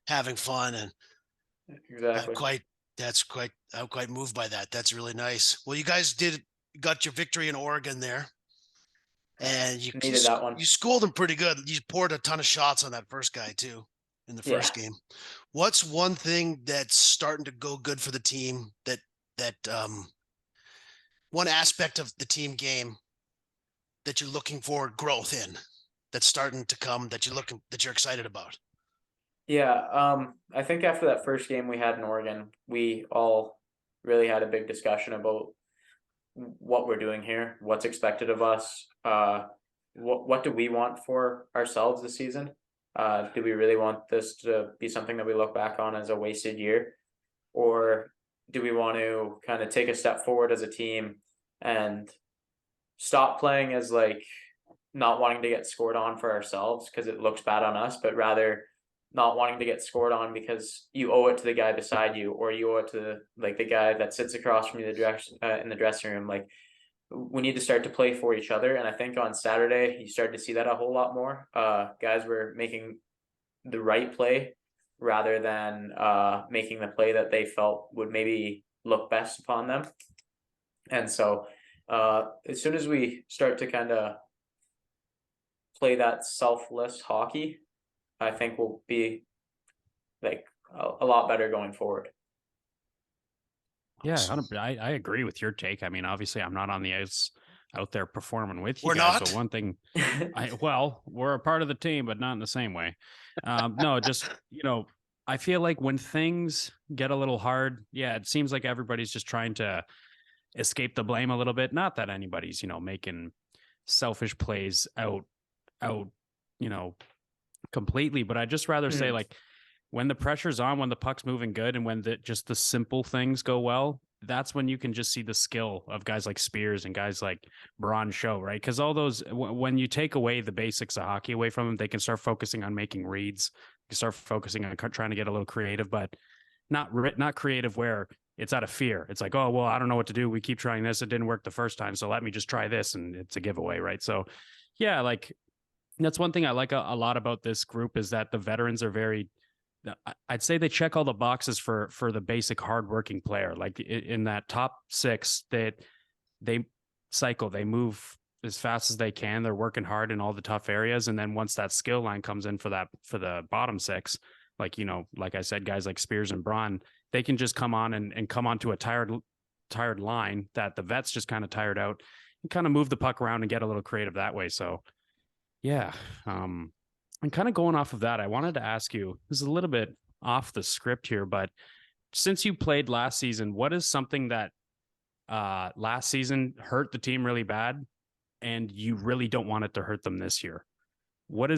having fun. And exactly. I'm quite moved by that. That's really nice. Well, you guys got your victory in Oregon there, and you needed that one. You schooled them pretty good. You poured a ton of shots on that first guy too in the first game. What's one thing that's starting to go good for the team that one aspect of the team game that you're looking for growth in, that's starting to come, that you're excited about? Yeah, I think after that first game we had in Oregon, we all really had a big discussion about what we're doing here, what's expected of us, what do we want for ourselves this season? Do we really want this to be something that we look back on as a wasted year? Or do we want to kind of take a step forward as a team and stop playing as like not wanting to get scored on for ourselves because it looks bad on us, but rather not wanting to get scored on because you owe it to the guy beside you, or you owe it to like the guy that sits across from you in the dressing room. Like, we need to start to play for each other. And I think on Saturday, you started to see that a whole lot more. Guys were making the right play rather than making the play that they felt would maybe look best upon them. And so as soon as we start to kind of play that selfless hockey, I think we'll be like a lot better going forward. Yeah, I agree with your take. I mean, obviously, I'm not on the ice out there performing with you We're guys. not? But one thing, we're a part of the team, but not in the same way. No, just, I feel like when things get a little hard, it seems like everybody's just trying to escape the blame a little bit. Not that anybody's, making selfish plays out, completely, but I'd just rather say, like, when the pressure's on, when the puck's moving good, and when just the simple things go well, that's when you can just see the skill of guys like Spears and guys like Braun show, right? Because all those, when you take away the basics of hockey away from them, they can start focusing on making reads, they can start focusing on trying to get a little creative, but not creative where it's out of fear. It's like, oh, well, I don't know what to do. We keep trying this. It didn't work the first time, so let me just try this, and it's a giveaway, right? So, yeah, like, that's one thing I like a lot about this group, is that the veterans are very, I'd say they check all the boxes for the basic hardworking player. Like in that top six, that they cycle, they move as fast as they can. They're working hard in all the tough areas. And then once that skill line comes in for the bottom six, like, like I said, guys like Spears and Braun, they can just come on and come onto a tired line that the vets just kind of tired out, and kind of move the puck around and get a little creative that way. So, yeah. And kind of going off of that, I wanted to ask you, this is a little bit off the script here, but since you played last season, what is something that last season hurt the team really bad and you really don't want it to hurt them this year? What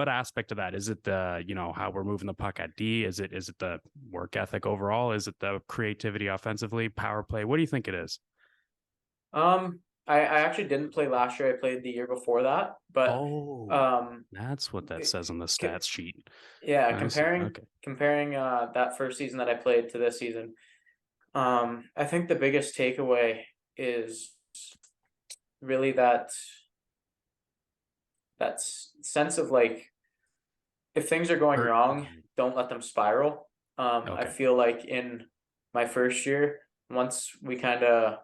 aspect of that? Is it the, how we're moving the puck at D? Is it the work ethic overall? Is it the creativity offensively, power play? What do you think it is? I actually didn't play last year. I played the year before that, but that's what that says on the stats sheet. Yeah, comparing that first season that I played to this season, I think the biggest takeaway is really that sense of like, if things are going wrong, don't let them spiral. I feel like in my first year, once we kind of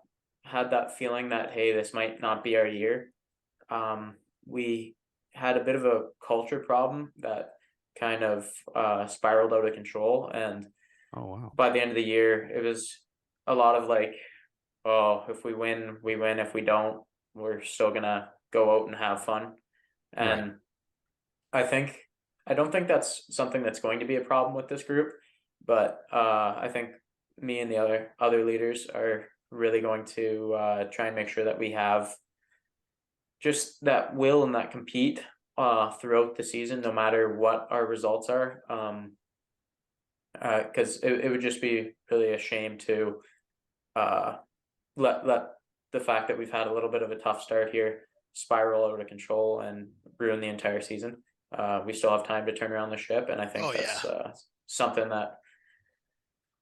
had that feeling that, hey, this might not be our year, we had a bit of a culture problem that kind of spiraled out of control. And by the end of the year, it was a lot of like, oh, if we win, we win. If we don't, we're still gonna go out and have fun. And I don't think that's something that's going to be a problem with this group, but I think me and the other leaders are really going to try and make sure that we have just that will and that compete throughout the season, no matter what our results are. Because it would just be really a shame to let the fact that we've had a little bit of a tough start here spiral out of control and ruin the entire season. We still have time to turn around the ship, and I think that's something that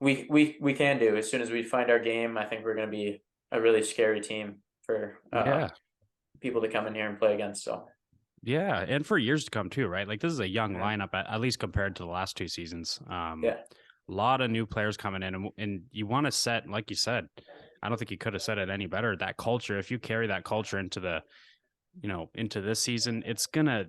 we can do. As soon as we find our game, I think we're going to be a really scary team for people to come in here and play against. So yeah, and for years to come too, right? Like this is a young lineup, at least compared to the last two seasons. A lot of new players coming in, and you want to set, like you said, I don't think you could have said it any better. That culture, if you carry that culture into the, into this season, it's gonna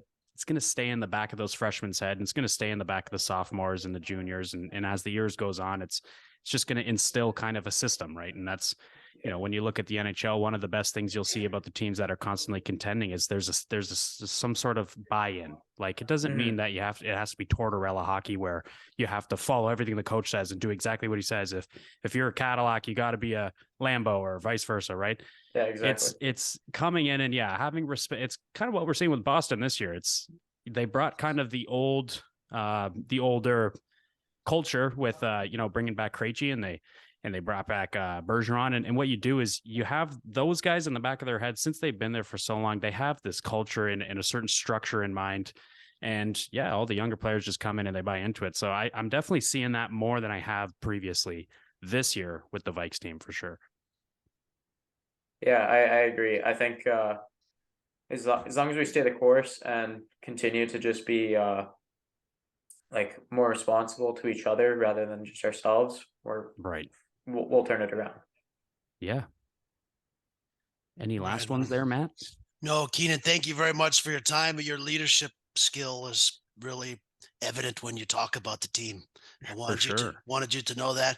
stay in the back of those freshmen's head, and it's gonna stay in the back of the sophomores and the juniors, and as the years goes on, it's just gonna instill kind of a system, right? And that's, when you look at the NHL, one of the best things you'll see about the teams that are constantly contending is there's some sort of buy-in. Like it doesn't mean that it has to be Tortorella hockey where you have to follow everything the coach says and do exactly what he says. If you're a Cadillac, you got to be a Lambo or vice versa, right? Yeah, exactly. It's coming in and having respect. It's kind of what we're seeing with Boston this year. They brought kind of the older culture with bringing back Krejci, and they brought back Bergeron. And what you do is you have those guys in the back of their head, since they've been there for so long, they have this culture and a certain structure in mind. And all the younger players just come in and they buy into it. So I'm definitely seeing that more than I have previously this year with the Vikes team for sure. Yeah, I agree. I think as long as we stay the course and continue to just be like more responsible to each other rather than just ourselves, we'll turn it around. Yeah. Any last ones there, Matt? No, Keenan, thank you very much for your time. Your leadership skill is really evident when you talk about the team. I wanted you to know that.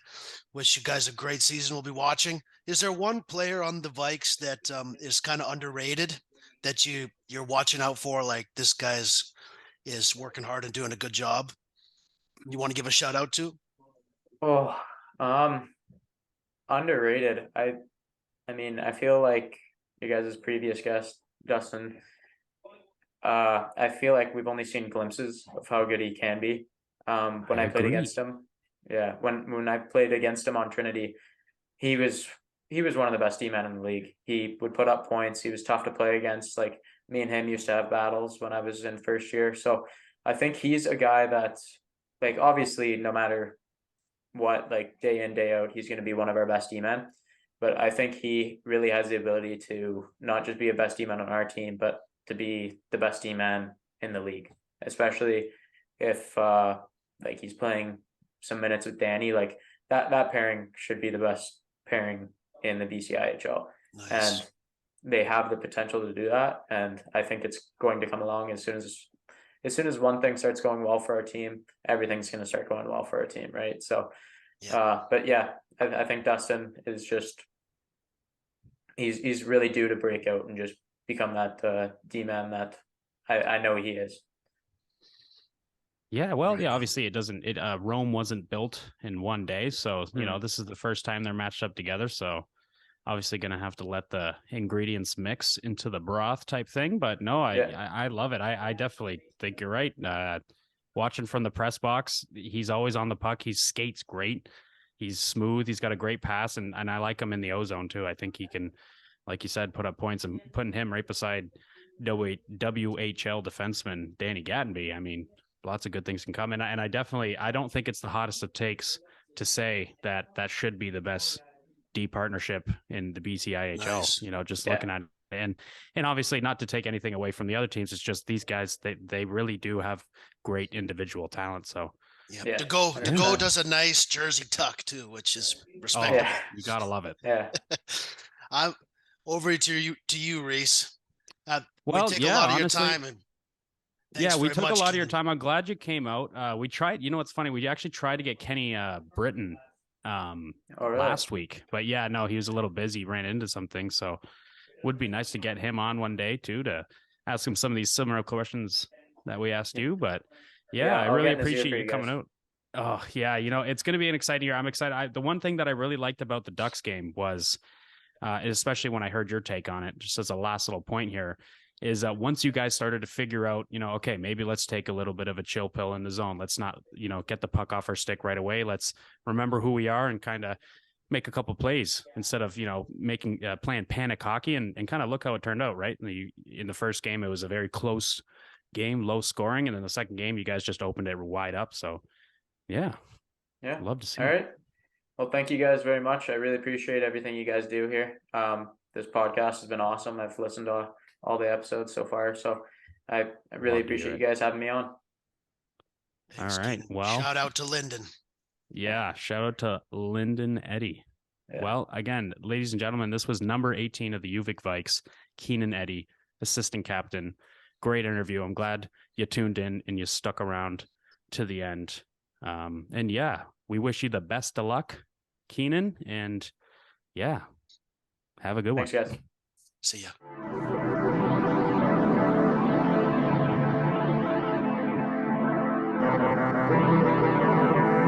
Wish you guys a great season. We'll be watching. Is there one player on the Vikes that is kind of underrated that you're watching out for? Like this guy is working hard and doing a good job. You want to give a shout out to? Oh, underrated. I mean, I feel like you guys' previous guest, Dustin, I feel like we've only seen glimpses of how good he can be. When I played against him, when I played against him on Trinity, he was one of the best D-men in the league. He would put up points. He was tough to play against. Like me and him used to have battles when I was in first year. So I think he's a guy that's like, obviously, no matter what, like day in, day out, he's going to be one of our best D-men. But I think he really has the ability to not just be a best D-man on our team, but to be the best D-man in the league, especially if like he's playing some minutes with Danny. Like that pairing should be the best pairing in the BCIHL. Nice. And they have the potential to do that. And I think it's going to come along as soon as one thing starts going well for our team, everything's going to start going well for our team, right? So, but I think Dustin is just he's really due to break out and just become that D-man that I know he is. Yeah, well, obviously Rome wasn't built in one day, so this is the first time they're matched up together, so obviously going to have to let the ingredients mix into the broth type thing. But no, I love it. I definitely think you're right. Watching from the press box, he's always on the puck. He skates great. He's smooth. He's got a great pass, and I like him in the ozone too. I think he can like you said, put up points, and putting him right beside WHL defenseman Danny Gattenby. I mean, lots of good things can come. And I don't think it's the hottest of takes to say that should be the best D partnership in the BCIHL. Nice. You know, just looking at it. And obviously not to take anything away from the other teams. It's just these guys, they really do have great individual talent. So yeah. DeGo does a nice jersey tuck too, which is respectable. Oh, you gotta love it. Yeah. I'm over to you, Reese. Well, we take a lot of your time and we took a lot of your time. I'm glad you came out. We tried, you know, what's funny? We actually tried to get Kenny Britton last week, but yeah, no, he was a little busy, ran into something. So would be nice to get him on one day too, to ask him some of these similar questions that we asked you. But yeah, I really appreciate you coming out. Oh yeah. You know, it's going to be an exciting year. I'm excited. The one thing that I really liked about the Ducks game was, especially when I heard your take on it, just as a last little point here, is that once you guys started to figure out, you know, okay, maybe let's take a little bit of a chill pill in the zone. Let's not, you know, get the puck off our stick right away. Let's remember who we are and kind of make a couple plays instead of, you know, playing panic hockey, and kind of look how it turned out, right? In the first game, it was a very close game, low scoring. And then the second game, you guys just opened it wide up. So yeah. Love to see All it. right. Well, thank you guys very much. I really appreciate everything you guys do here. This podcast has been awesome. I've listened to all the episodes so far. So I really appreciate you guys having me on. Thanks, all right. Keenan. Well, shout out to Lyndon. Yeah. Shout out to Lyndon Eddy. Yeah. Well, again, ladies and gentlemen, this was number 18 of the UVic Vikes, Keenan Eddy, assistant captain. Great interview. I'm glad you tuned in and you stuck around to the end. And yeah, we wish you the best of luck, Keenan. And yeah, have a good one. Thanks, guys. See ya.